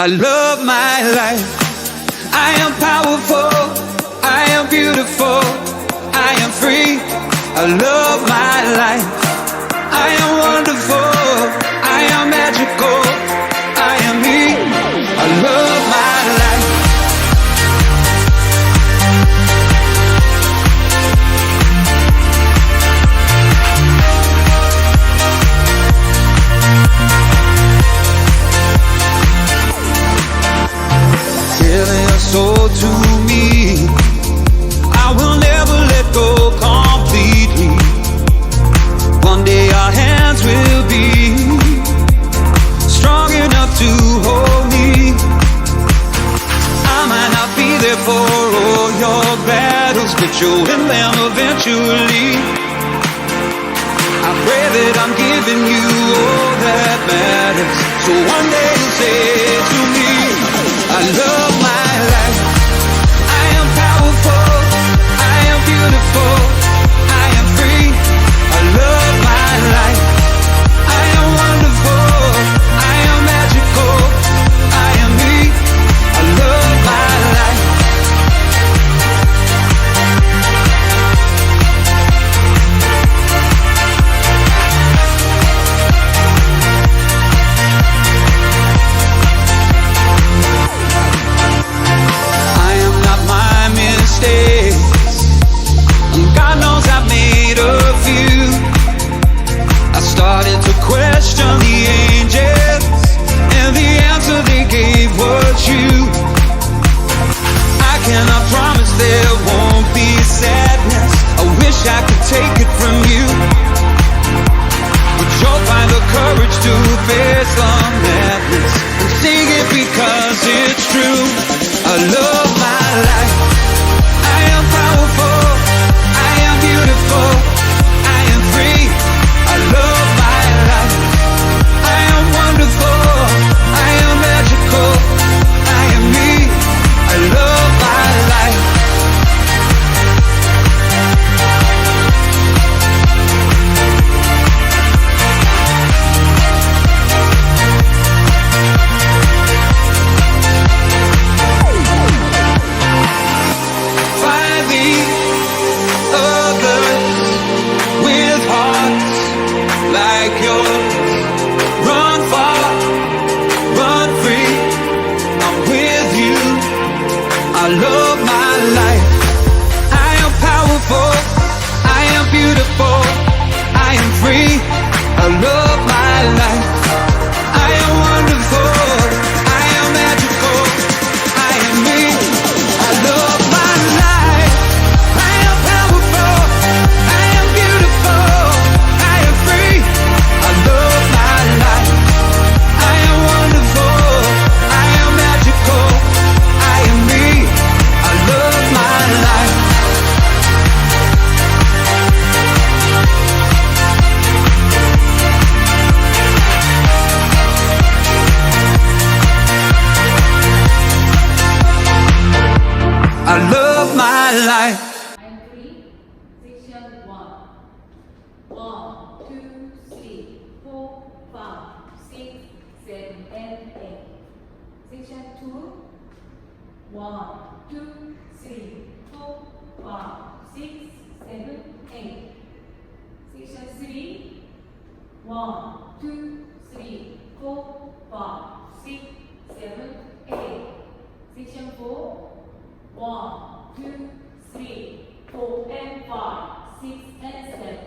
I love my life. I am powerful. I am beautiful. I am free. I love my life. I am wonderful. I am magical. I am me. I love my life. Selling your soul to me, I will never let go completely. One day our hands will be strong enough to hold me. I might not be there for all your battles, but you'll win them eventually. I pray that I'm giving you all that matters, so one day you'll say to me, I love my life. I am powerful. I am beautiful. I am free. I love my life. I am wonderful. I am magical. I am me. I love my life. God knows I've made a few. I started to question the angels, and the answer they gave was you. I cannot promise there won't be sadness. I wish I could take it from you, but you'll find the courage to face the madness and sing it because it's true. I love my life. I am powerful. I am beautiful. I am free. I love my life. I am wonderful. I am magical. I am me. I love my life. I love my life. I am powerful. I am beautiful. I am free. I love my life. I am wonderful. I am magical. I am me. I love my life. I am powerful. I am beautiful. I am free. I love my life. I am wonderful. I am magical. I am me. I love my life. I love my life. I'm free. Section 1. 1, 2, 3, 4, 5, 6, 7, and 8. Section 2. 1, 2, 3, 4, 5, 6, 7, 8. Section 3. 1, 2, 3, 4, 5, 6, 7, 8. Section 4. 1, 2, 3, 4, and 5, 6, and 7,